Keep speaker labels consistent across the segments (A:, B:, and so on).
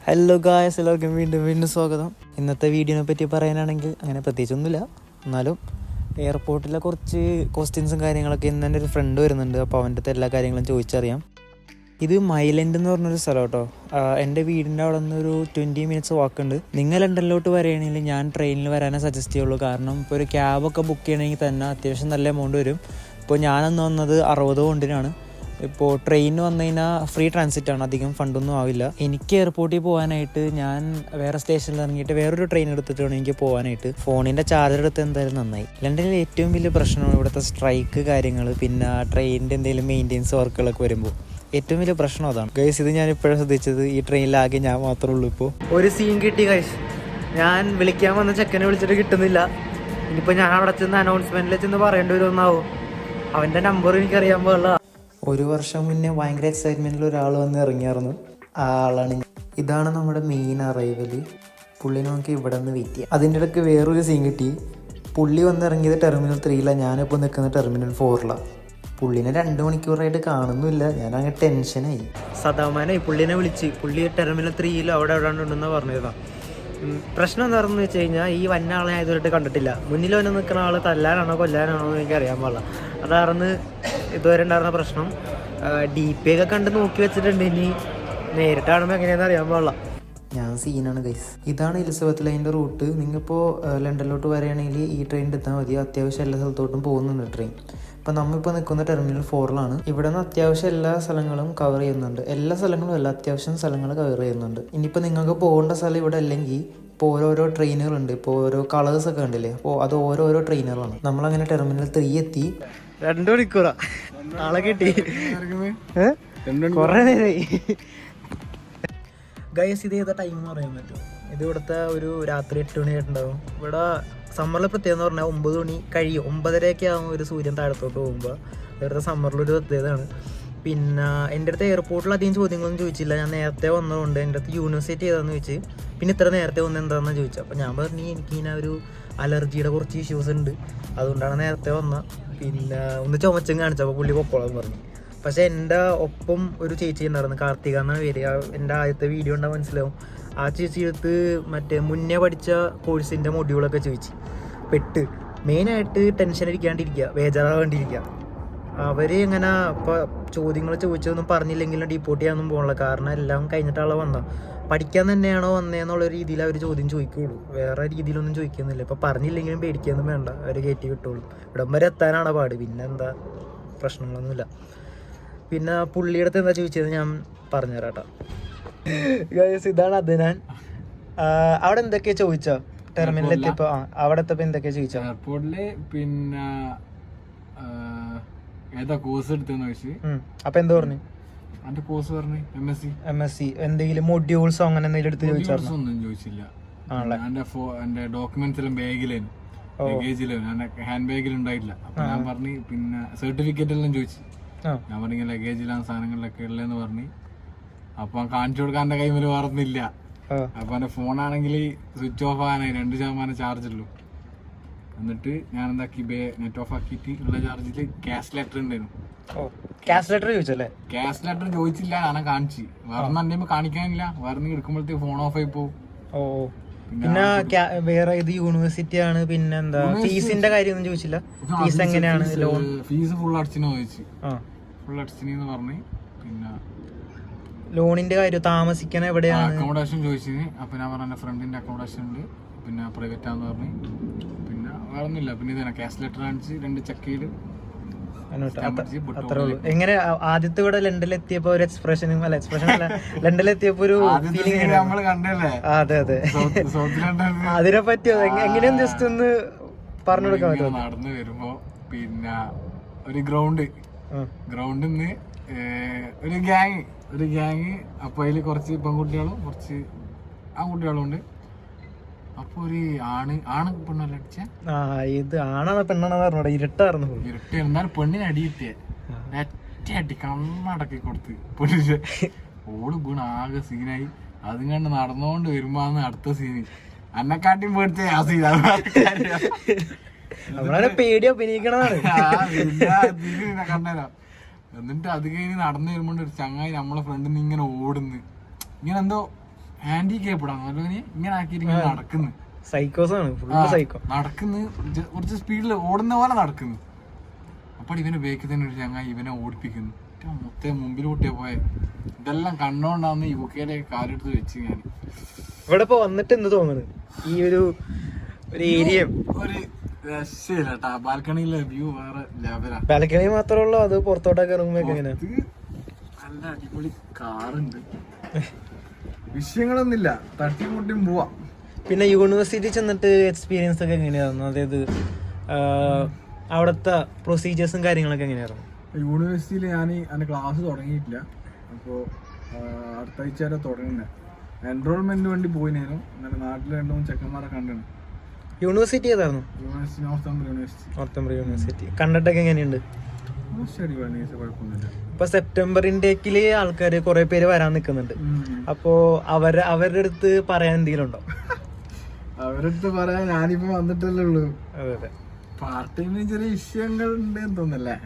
A: Hello guys, എല്ലാവർക്കും വീണ്ടും സ്വാഗതം. ഇന്നത്തെ വീഡിയോനെ പറ്റി പറയാനാണെങ്കിൽ അങ്ങനെ പ്രത്യേകിച്ചൊന്നുമില്ല. എന്നാലും എയർപോർട്ടിലെ കുറച്ച് ക്വസ്റ്റ്യൻസും കാര്യങ്ങളൊക്കെ ഇന്ന് എൻ്റെ ഒരു ഫ്രണ്ട് വരുന്നുണ്ട്. അപ്പോൾ അവൻ്റെ അടുത്ത് എല്ലാ കാര്യങ്ങളും ചോദിച്ചറിയാം. ഇത് മൈലൻഡ് എന്ന് പറഞ്ഞൊരു സ്ഥലം കേട്ടോ. എൻ്റെ വീടിൻ്റെ അവിടെ നിന്ന് ഒരു 20 മിനിറ്റ്സ് വാക്കുണ്ട്. നിങ്ങൾ ലണ്ടനിലോട്ട് വരികയാണെങ്കിൽ ഞാൻ ട്രെയിനിൽ വരാനേ സജസ്റ്റ് ചെയ്യുള്ളൂ. കാരണം ഇപ്പോൾ ഒരു ക്യാബൊക്കെ ബുക്ക് ചെയ്യണമെങ്കിൽ തന്നെ അത്യാവശ്യം നല്ല എമൗണ്ട് വരും. ഇപ്പോൾ ഞാനന്ന് വന്നത് 60 കൊണ്ടിനാണ്. ഇപ്പോൾ ട്രെയിനിന് വന്നു കഴിഞ്ഞാൽ ഫ്രീ ട്രാൻസിറ്റാണ്, അധികം ഫണ്ടൊന്നും ആവില്ല. എനിക്ക് എയർപോർട്ടിൽ പോകാനായിട്ട് ഞാൻ വേറെ സ്റ്റേഷനിൽ ഇറങ്ങിയിട്ട് വേറൊരു ട്രെയിൻ എടുത്തിട്ടാണ് എനിക്ക് പോകാനായിട്ട്. ഫോണിൻ്റെ ചാർജർ എടുത്ത് എന്തായാലും നന്നായി. ലണ്ടനിൽ ഏറ്റവും വലിയ പ്രശ്നമാണ് ഇവിടുത്തെ സ്ട്രൈക്ക് കാര്യങ്ങൾ, പിന്നെ ട്രെയിനിൻ്റെ എന്തെങ്കിലും മെയിൻ്റെനൻസ് വർക്കുകളൊക്കെ വരുമ്പോൾ ഏറ്റവും വലിയ പ്രശ്നം അതാണ്. ഗൈസ്, ഇത് ഞാൻ ഇപ്പോഴും ശ്രദ്ധിച്ചത്, ഈ ട്രെയിനിലാകെ ഞാൻ മാത്രമേ ഉള്ളൂ. ഇപ്പോൾ ഒരു സീൻ കിട്ടി ഗൈസ്. ഞാൻ വിളിക്കാൻ വന്ന ചെക്കനെ വിളിച്ചിട്ട് കിട്ടുന്നില്ല. ഇനിയിപ്പോൾ ഞാൻ അവിടെ ചെന്ന് അനൗൺസ്മെൻറ്റിൽ ചെന്ന് പറയേണ്ടി വരുമെന്നാവും. അവൻ്റെ നമ്പർ എനിക്കറിയാൻ പാടില്ല. 1 വർഷം മുന്നേ ഭയങ്കര എക്സൈറ്റ്മെൻറ്റിൽ ഒരാൾ വന്ന് ഇറങ്ങിയായിരുന്നു. ആ ആളാണ്. ഇതാണ് നമ്മുടെ മെയിൻ അറൈവൽ. പുള്ളിനെ നമുക്ക് ഇവിടെ നിന്ന് വെയിറ്റ് ചെയ്യാം. അതിൻ്റെ ഇടയ്ക്ക് വേറൊരു സീൻ കിട്ടി. പുള്ളി വന്ന് ഇറങ്ങിയത് ടെർമിനൽ 3 ഞാനിപ്പോൾ നിൽക്കുന്ന ടെർമിനൽ 4 പുള്ളിനെ 2 മണിക്കൂറായിട്ട് കാണുന്നില്ല. ഞാനങ്ങ് ടെൻഷനായി. സദാമാനായി പുള്ളിനെ വിളിച്ച്. പുള്ളി ടെർമിനൽ 3 അവിടെ ഉണ്ടെന്ന് പറഞ്ഞതാണ്. പ്രശ്നം എന്താണെന്ന് വെച്ച് കഴിഞ്ഞാൽ, ഈ വന്ന ആളെ ഞാൻ ഇതുവരെ കണ്ടിട്ടില്ല. മുന്നിൽ വന്ന് നിൽക്കുന്ന ആൾ തല്ലാനാണോ കൊല്ലാനാണോ എന്ന് എനിക്ക് അറിയാൻ പാടില്ല. അതായിരുന്നു ഇതുവരെ ഉണ്ടായിരുന്ന പ്രശ്നം. DP ഒക്കെ കണ്ട് നോക്കി വെച്ചിട്ടുണ്ട്. ഇനി നേരിട്ട് കാണുമ്പോൾ എങ്ങനെയാണെന്ന് അറിയാൻ പാടില്ല. ഞാൻ സീനാണ് ഗൈസ്. ഇതാണ് എലിസബത്ത് ലൈനിൻ്റെ റൂട്ട്. നിങ്ങളിപ്പോൾ ലണ്ടനിലോട്ട് വരികയാണെങ്കിൽ ഈ ട്രെയിനിൽ എത്താൻ മതി. അത്യാവശ്യം എല്ലാ സ്ഥലത്തോട്ടും പോകുന്നുണ്ട് ട്രെയിൻ. ഇപ്പം നമ്മളിപ്പോൾ നിൽക്കുന്ന ടെർമിനൽ 4 ഇവിടെ നിന്ന് അത്യാവശ്യം എല്ലാ സ്ഥലങ്ങളും കവർ ചെയ്യുന്നുണ്ട്. എല്ലാ സ്ഥലങ്ങളും അല്ല, അത്യാവശ്യം സ്ഥലങ്ങൾ കവർ ചെയ്യുന്നുണ്ട്. ഇനിയിപ്പോൾ നിങ്ങൾക്ക് പോകേണ്ട സ്ഥലം ഇവിടെ അല്ലെങ്കിൽ ഇപ്പോൾ ഓരോരോ ട്രെയിനുകളുണ്ട്. ഇപ്പോൾ ഓരോ കളേഴ്സൊക്കെ ഉണ്ടല്ലേ, അപ്പോൾ അത് ഓരോരോ ട്രെയിനുകളാണ്. നമ്മളങ്ങനെ ടെർമിനൽ 3 എത്തി. 2 മണിക്കൂറാ ആളെ കിട്ടി. കുറേ നേരമായി ഗൈസ്. ഇത് ഏതാ ടൈം എന്ന് പറയാൻ പറ്റും? ഇത് ഇവിടുത്തെ ഒരു രാത്രി 8 മണിയായിട്ടുണ്ടാവും. ഇവിടെ സമ്മറിൽ പ്രത്യേകത എന്ന് പറഞ്ഞാൽ 9 മണി കഴിയും. 9:30 ആകുമ്പോൾ ഒരു സൂര്യൻ താഴത്തോട്ട് പോകുമ്പോൾ. ഇവിടുത്തെ സമ്മറിലൊരു പ്രത്യേകതയാണ്. പിന്നെ എൻ്റെ അടുത്ത് എയർപോർട്ടിൽ അധികം ചോദ്യങ്ങളൊന്നും ചോദിച്ചില്ല. ഞാൻ നേരത്തെ വന്നതുകൊണ്ട് എൻ്റെ അടുത്ത് യൂണിവേഴ്സിറ്റി ഏതാണെന്ന് ചോദിച്ച്, പിന്നെ ഇത്ര നേരത്തെ വന്നത് എന്താണെന്ന് ചോദിച്ചു. അപ്പോൾ ഞാൻ പറഞ്ഞു എനിക്കിങ്ങനെ ഒരു അലർജിയുടെ കുറച്ച് ഇഷ്യൂസ് ഉണ്ട്, അതുകൊണ്ടാണ് നേരത്തെ വന്നത്. പിന്നെ ഒന്ന് ചുമച്ചും കാണിച്ചപ്പോൾ പുള്ളി പൊക്കോളാന്ന് പറഞ്ഞു. പക്ഷേ എൻ്റെ ഒപ്പം ഒരു ചേച്ചി ഉണ്ടായിരുന്നു, കാർത്തിക എന്നാണ് പേര്. എൻ്റെ ആദ്യത്തെ വീഡിയോ ഉണ്ടാകും മനസ്സിലാവും. ആ ചേച്ചി എടുത്ത് മറ്റേ മുന്നേ പഠിച്ച കോഴ്സിൻ്റെ മൊഡ്യൂളൊക്കെ ചോദിച്ചു. പെട്ട് മെയിനായിട്ട് ടെൻഷൻ അടിക്കാണ്ടിരിക്കുക, ബേജാറാകാണ്ടിരിക്കുക. അവർ ഇങ്ങനെ ഇപ്പോൾ ചോദ്യങ്ങൾ ചോദിച്ചതൊന്നും പറഞ്ഞില്ലെങ്കിലും ഡീപ്പോർട്ട് ചെയ്യാനൊന്നും പോകണില്ല. കാരണം എല്ലാം കഴിഞ്ഞിട്ടാണല്ലോ വന്നത്. പഠിക്കാൻ തന്നെയാണോ വന്നതെന്നുള്ള രീതിയിൽ അവർ ചോദ്യം ചോദിക്കുകയുള്ളൂ, വേറെ രീതിയിലൊന്നും ചോദിക്കുന്നില്ല. ഇപ്പോൾ പറഞ്ഞില്ലെങ്കിലും പേടിക്കൊന്നും വേണ്ട, അവർ കയറ്റി വിട്ടോളൂ. ഇവിടം വരെ എത്താനാണ് പാട്, പിന്നെ എന്താ പ്രശ്നങ്ങളൊന്നുമില്ല. പിന്നെ പുള്ളിയുടെ അടുത്ത് എന്താ ചോദിച്ചത് ഞാൻ പറഞ്ഞുതരാം കേട്ടോ. ഇതാണ് അദ്നാൻ. അവിടെ എന്തൊക്കെയാ ചോദിച്ചോ ടെർമിനലിൽ എത്തിയപ്പോ? അവിടെ എത്തപ്പോ എന്തൊക്കെയാ ചോദിച്ചോ
B: എയർപോർട്ടില്? പിന്നെ ഏതാ കോഴ്സ് എടുത്തെന്ന് ചോദിച്ചു.
A: അപ്പൊ എന്താ പറഞ്ഞു?
B: എന്റെ കോഴ്സ് പറഞ്ഞു MSc.
A: എന്തെങ്കിലും മൊഡ്യൂൾസോ അങ്ങനെ എന്തെങ്കിലും എടുത്ത് ചോദിച്ചോ?
B: ഒന്നും ചോദിച്ചില്ല. എന്റെ ഡോക്യുമെന്റ്സ് എല്ലാം ബാഗിലേനും ലഗേജിലേനും, എന്റെ ഹാൻഡ് ബാഗിൽ ഉണ്ടായിട്ടില്ല. അപ്പൊ ഞാൻ പറഞ്ഞു പിന്നെ സർട്ടിഫിക്കറ്റ് എല്ലാം ചോദിച്ചു. ഞാൻ പറഞ്ഞു ലഗേജിലാണ് സാധനങ്ങളിലൊക്കെ ഉള്ളതെന്ന് പറഞ്ഞു. അപ്പൊ കാണിച്ചു കൊടുക്കാൻ എന്റെ കൈമിൽ വേറൊന്നുമില്ല. അപ്പൊ എന്റെ ഫോണാണെങ്കിൽ സ്വിച്ച് ഓഫ് ആകാനായി 2% ചാർജ് ഉള്ളൂ. എന്നിട്ട് ഞാൻ എന്താക്കി, നെറ്റ് ഓഫ് ആക്കിയിട്ട് ഉള്ള ചാർജിൽ ക്യാഷ് ലെറ്റർ ഉണ്ടായിരുന്നു.
A: ക്യാഷ് ലെറ്റർ ചോദിച്ചല്ലേ?
B: ക്യാഷ് ലെറ്റർ ചോദിച്ചില്ല, ഞാൻ കാണിച്ചു. വേറെ എന്റെ കാണിക്കാനില്ല. വേറെ എടുക്കുമ്പോഴത്തേക്ക് ഫോൺ ഓഫ് ആയി പോകും.
A: പിന്നെ വേറെ ഇത് യൂണിവേഴ്സിറ്റി ആണ്. പിന്നെ എന്താ ഫീസിന്റെ കാര്യമൊന്നും ചോദിച്ചില്ല? ഫീസ് എങ്ങനെയാണ്? ലോൺ
B: ഫീസ് ഫുൾ അടിച്ചിന് ചോദിച്ചു. ഫുൾ അടിച്ചിന് പറഞ്ഞു. പിന്നെ
A: ലോണിന്റെ കാര്യം, താമസിക്കാൻ എവിടെയാണ്,
B: അക്കോമഡേഷൻ ചോദിച്ചിന്. അപ്പൊ ഞാൻ പറഞ്ഞ ഫ്രണ്ടിന്റെ അക്കോമഡേഷൻ ഉണ്ട്, പിന്നെ പ്രൈവറ്റ് ആന്ന് പറഞ്ഞു. പിന്നെ വേറെ ഒന്നുമില്ല. പിന്നെ ഇതാണ് ക്യാഷ് ലെറ്റർ കാണിച്ച് 2 ചെക്കയില്
A: അത്രേ ഉള്ളൂ. എങ്ങനെ ആദ്യത്തെ ഇവിടെ ലണ്ടനിൽ എത്തിയപ്പോ ഒരു എക്സ്പ്രഷൻ അല്ല ലണ്ടനിൽ എത്തിയപ്പോ ഒരു ഫീലിംഗ്
B: നമ്മള് കണ്ടല്ലേ?
A: അതെ അതിനെ പറ്റിയോ എങ്ങനെയും ജസ്റ്റ് ഒന്ന് പറഞ്ഞു കൊടുക്കാൻ പറ്റുമോ?
B: നടന്നു വരുമ്പോ പിന്നെ ഒരു ഗ്രൗണ്ടിൽ നിന്ന് ഒരു ഗ്യാങ് അപ്പൊ അതില് കുറച്ച് പെൺകുട്ടികളും കുറച്ച് ആൺകുട്ടികളും ഉണ്ട്. അപ്പൊ ഒരു ആണ് പെണ്ണല്ല അടിച്ച.
A: ഇത് ആണാണ് പെണ്ണാണെന്ന് പറഞ്ഞോടെ ഇരുട്ടായിരുന്നു.
B: എന്നാലും പെണ്ണിന് അടി കിട്ടിയ അടി കണ്ണടക്കി കൊടുത്ത് പെണ്ണിന്റെ ഓള് വീണ് ആകെ സീനായി. അതും കണ്ട് നടന്നുകൊണ്ട് വരുമ്പോന്ന് അടുത്ത സീന് അന്നെക്കാട്ടിയും പേടിച്ച ആ സീനാണ്.
A: നമ്മളെ പേടി അഭിനയിക്കണതാണ്.
B: കണ്ടേരാ. എന്നിട്ട് അത് കഴിഞ്ഞ് നടന്നു വരുമ്പോ ഒരു ചങ്ങായി നമ്മളെ ഫ്രണ്ടിൽ നിന്ന് ഇങ്ങനെ ഓടുന്നു. ഇങ്ങനെ എന്തോ ഹാൻഡിക്കേപ്ഡ് ആണ് ഇങ്ങനെ ആക്കിയിട്ട് ഇങ്ങനെ നടക്കുന്നു.
A: സൈക്കോസാണ്, ഫുള്ള് സൈക്കോ.
B: നടക്കുന്നു, കുറച്ച് സ്പീഡിൽ ഓടുന്ന പോലെ നടക്കുന്നു. അപ്പോൾ ഇവനെ ബേക്കിൽ തന്നെ ഒരു ചങ്ങായി ഇവനെ ഓടിപ്പിക്കുന്നു. മൊത്തം മുമ്പിലോട്ടേ പോയ ഇതെല്ലാം കണ്ടോണ്ടാന്ന് യുകെയിലേക്ക് കാലെടുത്ത് വെച്ച് ഞാൻ
A: ഇവിടെ ഇപ്പൊ വന്നിട്ട് എന്ത് തോന്നുന്നു? ഈ ഒരു ഏരിയ
B: ഒരു രക്ഷയില്ല കേട്ടാ. ബാൽക്കണിയിലെ വ്യൂ വേറെ ലെവലാ.
A: ബാൽക്കണി മാത്രമേ ഉള്ളൂ, അത് പുറത്തോട്ടൊക്കെ ഇറങ്ങുമ്പോ എങ്ങനെയാ?
B: നല്ല അടിപൊളി കാറുണ്ട്, വിഷയങ്ങളൊന്നുമില്ല, തട്ടിമുട്ടിയും പോവാ.
A: പിന്നെ യൂണിവേഴ്സിറ്റി ചെന്നിട്ട് എക്സ്പീരിയൻസ് ഒക്കെ എങ്ങനെയായിരുന്നു? അതായത് അവിടുത്തെ പ്രൊസീജിയേഴ്സും കാര്യങ്ങളൊക്കെ എങ്ങനെയായിരുന്നു?
B: യൂണിവേഴ്സിറ്റിയിൽ ഞാൻ എൻ്റെ ക്ലാസ് തുടങ്ങിയിട്ടില്ല. അപ്പോൾ അടുത്ത ആഴ്ച വരെ തുടങ്ങുന്നത്. എൻറോൾമെന്റിന് വേണ്ടി പോയിനേനും എന്നാലും നാട്ടിലെ 2-3 ചെക്കന്മാരെ കണ്ടാണ്.
A: യൂണിവേഴ്സിറ്റി ഏതായിരുന്നു?
B: University നോർത്തംബ്രിയ university.
A: കണ്ടിട്ടൊക്കെ എങ്ങനെയുണ്ട്?
B: കുഴപ്പമൊന്നുമില്ല.
A: ഇപ്പൊ സെപ്റ്റംബർ ഇൻടേക്കില് ആൾക്കാര് കുറെ പേര് വരാൻ നിൽക്കുന്നുണ്ട്. അപ്പോ അവരുടെ അടുത്ത് പറയാൻ എന്തെങ്കിലും ഉണ്ടോ?
B: അവരുടെ അടുത്ത് പറയാൻ ഞാനിപ്പോ വന്നിട്ടല്ലേ ഉള്ളൂ.
A: അതെ,
B: പാർട്ട് ടൈമിന് ചെറിയ വിഷയങ്ങൾ ഉണ്ടെന്ന് തോന്നല്ലേ?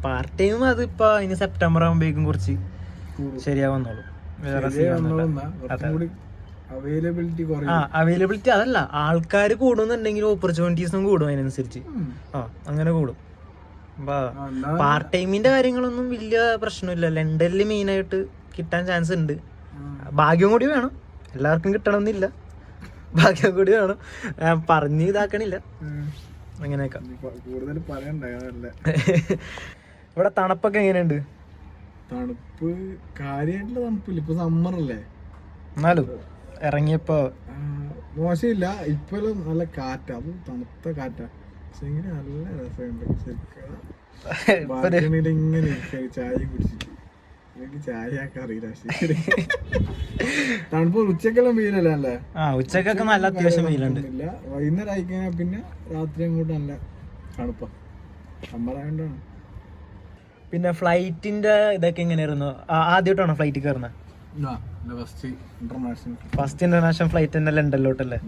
A: പാർട്ട് ടൈം അതിപ്പോ ഇനി സെപ്റ്റംബർ ആകുമ്പോഴേക്കും കുറച്ച് ശരിയാവുന്നുള്ളൂ. അവൈലബിലിറ്റി അതല്ല, ആൾക്കാർ കൂടുന്നുണ്ടെങ്കിൽ ഓപ്പർച്യൂണിറ്റീസും കൂടും അതിനനുസരിച്ച്. അങ്ങനെ കൂടും. പാർട്ട് ടൈമിന്റെ കാര്യങ്ങളൊന്നും വലിയ പ്രശ്നമില്ല. ലണ്ടനിൽ മെയിൻ ആയിട്ട് കിട്ടാൻ ചാൻസ് ഉണ്ട്. ഭാഗ്യം കൂടി വേണം, എല്ലാവർക്കും കിട്ടണമെന്നില്ല, ഭാഗ്യം കൂടി വേണം. പറഞ്ഞ് ഇതാക്കണില്ല, അങ്ങനെയൊക്കെ.
B: കൂടുതൽ പറയണ്ട.
A: ഇവിടെ തണുപ്പൊക്കെ എങ്ങനെയുണ്ട്?
B: തണുപ്പ് കാര്യമായിട്ടുള്ള തണുപ്പില്ല, ഇപ്പൊ സമ്മറല്ലേ.
A: എന്നാലും ഇറങ്ങിയപ്പോ
B: മോശമില്ല. ഇപ്പോഴും നല്ല കാറ്റാ, അത് തണുത്ത കാറ്റാ. പക്ഷെ ഇങ്ങനെ നല്ല രസമുണ്ട് ശരിക്കും. ഇങ്ങനെ ചായ കുടിച്ചിട്ട് എനിക്ക് ചായ ആക്കാൻ അറിയില്ല. തണുപ്പ് ഉച്ചക്കെല്ലാം വെയിലല്ലേ? അല്ലേ,
A: ഉച്ചക്കൊക്കെ നല്ല അത്യാവശ്യം വെയിലുണ്ട്.
B: വൈകുന്നേരം ആയിക്കഴിഞ്ഞാൽ പിന്നെ രാത്രി അങ്ങോട്ട് നല്ല തണുപ്പാ, സമ്മറായോണ്ടാണ്.
A: പിന്നെ ഫ്ലൈറ്റിന്റെ ഇതൊക്കെ എങ്ങനെയായിരുന്നു? ആദ്യമായിട്ടാണോ ഫ്ലൈറ്റ് കയറുന്നത്? ഫസ്റ്റ് ഇന്റർനാഷണൽ ഫ്ലൈറ്റ് തന്നെ ലണ്ടനിലോട്ടല്ലേ?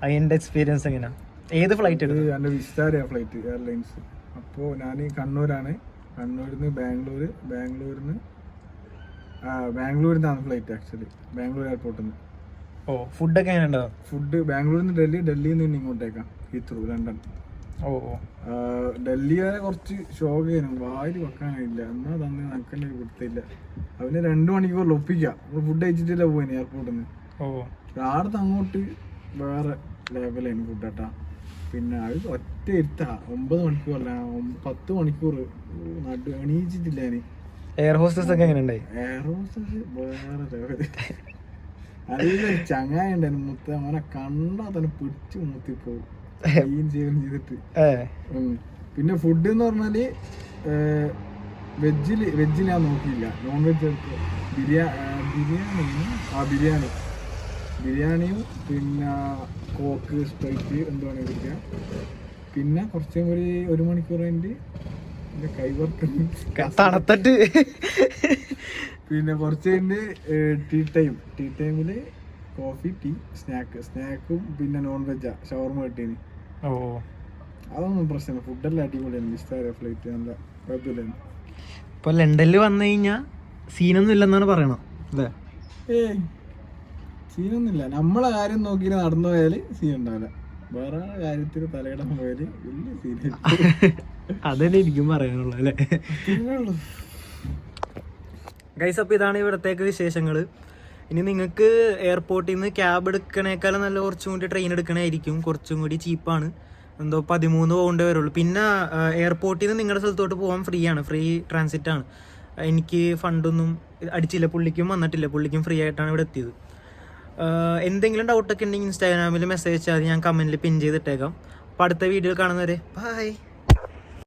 A: അതിന്റെ എക്സ്പീരിയൻസ് എങ്ങനെയാ? ഏത് ഫ്ലൈറ്റ് എടുത്തു?
B: എൻ്റെ വിസ്താര ഫ്ലൈറ്റ് എയർലൈൻസ്. അപ്പോൾ ഞാൻ കണ്ണൂരാണ്, കണ്ണൂരിൽ നിന്ന് ബാംഗ്ലൂരിൽ നിന്നാണ് ഫ്ലൈറ്റ് ആക്ച്വലി, ബാംഗ്ലൂർ എയർപോർട്ടിൽ നിന്ന്.
A: ഫുഡൊക്കെ എങ്ങനെയുണ്ടോ?
B: ഫുഡ് ബാംഗ്ലൂരിൽ നിന്ന് ഡൽഹിയിൽ നിന്ന് ഇങ്ങോട്ടേക്കാം, ഹീത്രൂ, ലണ്ടൻ. ഡൽഹി വരെ കുറച്ച് ഷോക്കായിരുന്നു, വായിൽ വെക്കാനായില്ല. എന്നാൽ തന്നെ നമുക്കെന്നെ കൊടുത്തില്ല. അവന് 2 മണിക്കൂറിൽ ഒപ്പിക്കാം. നമ്മൾ ഫുഡ് കഴിച്ചിട്ടില്ല പോയിന് എയർപോർട്ടിൽ നിന്ന്. ആടത്ത് അങ്ങോട്ട് വേറെ ലെവലായിരുന്നു ഫുഡ് കേട്ടാ. പിന്നെ അത് ഒറ്റ ഇരുത്താ 9 മണിക്കൂറല്ല 10 മണിക്കൂർ എണീച്ചിട്ടില്ല ഞാൻ.
A: എയർ ഹോസ്റ്റസ് ഒക്കെ എങ്ങനെയുണ്ടായി?
B: എയർ ഹോസ്റ്റസ് വേറെ ലെവല്. അതിൽ ചങ്ങായി ഉണ്ടായിരുന്നു, മുത്ത അവനെ കണ്ടാ തന്നെ പിടിച്ച് മുത്തിപ്പോവും ചെയ്തിട്ട്. പിന്നെ ഫുഡ് എന്ന് പറഞ്ഞാല് വെജിൽ ഞാൻ നോക്കിയില്ല, നോൺ വെജ് ബിരിയാണിയും പിന്നെ കോക്ക് സ്പ്രൈറ്റ് എന്തുവാണ് കഴിക്കുക. പിന്നെ കുറച്ചും കൂടി 1 മണിക്കൂർ കഴിഞ്ഞിട്ട് എൻ്റെ കൈവർക്ക്
A: തണുത്തിട്ട്
B: പിന്നെ കുറച്ച് കഴിഞ്ഞ് ടീ ടൈമില് കോഫി, ടീ, സ്നാക്കും പിന്നെ നോൺ വെജാ ഷവർമ കിട്ടീന്. അതൊന്നും പ്രശ്നമില്ല, ഫുഡെല്ലാം അടിപൊളിയാണ്. വിസ്താര ഫ്ലൈറ്റ് നല്ല കുഴപ്പമില്ലായിരുന്നു.
A: ഇപ്പൊ ലണ്ടനിൽ വന്നു കഴിഞ്ഞാൽ സീനൊന്നും ഇല്ലെന്നാണ് പറയണത് അല്ലേ?
B: സീനൊന്നുമില്ല. നമ്മളെ കാര്യം നോക്കിയിട്ട് നടന്നു പോയാല് സീൻ ഉണ്ടാവില്ല, വേറെ കാര്യത്തിൽ തലയിടാൻ പോയാല് വലിയ സീൻ.
A: അതന്നെ എനിക്കും പറയാനുള്ളത് അല്ലേ? ഗൈസ്, അപ്പോൾ ഇതാണ് ഇവിടത്തേക്ക് വിശേഷങ്ങൾ. ഇനി നിങ്ങൾക്ക് എയർപോർട്ടിൽ നിന്ന് ക്യാബ് എടുക്കണേക്കാളും നല്ല കുറച്ചും കൂടി ട്രെയിൻ എടുക്കണമായിരിക്കും, കുറച്ചും കൂടി ചീപ്പാണ്. എന്തോ 13 പൗണ്ട് വരുള്ളൂ. പിന്നെ എയർപോർട്ടിൽ നിന്ന് നിങ്ങളുടെ സ്ഥലത്തോട്ട് പോകാൻ ഫ്രീ ആണ്, ഫ്രീ ട്രാൻസിറ്റ് ആണ്. എനിക്ക് ഫണ്ടൊന്നും അടിച്ചില്ല, പുള്ളിക്കും വന്നിട്ടില്ല, പുള്ളിക്കും ഫ്രീ ആയിട്ടാണ് ഇവിടെ എത്തിയത്. എന്തെങ്കിലും ഡൗട്ടൊക്കെ ഉണ്ടെങ്കിൽ ഇൻസ്റ്റാഗ്രാമിൽ മെസ്സേജ് അയച്ചാൽ ഞാൻ കമൻറ്റിൽ പിൻ ചെയ്തിട്ടേക്കാം. അപ്പോൾ അടുത്ത വീഡിയോ കാണുന്നവരെ ബൈ.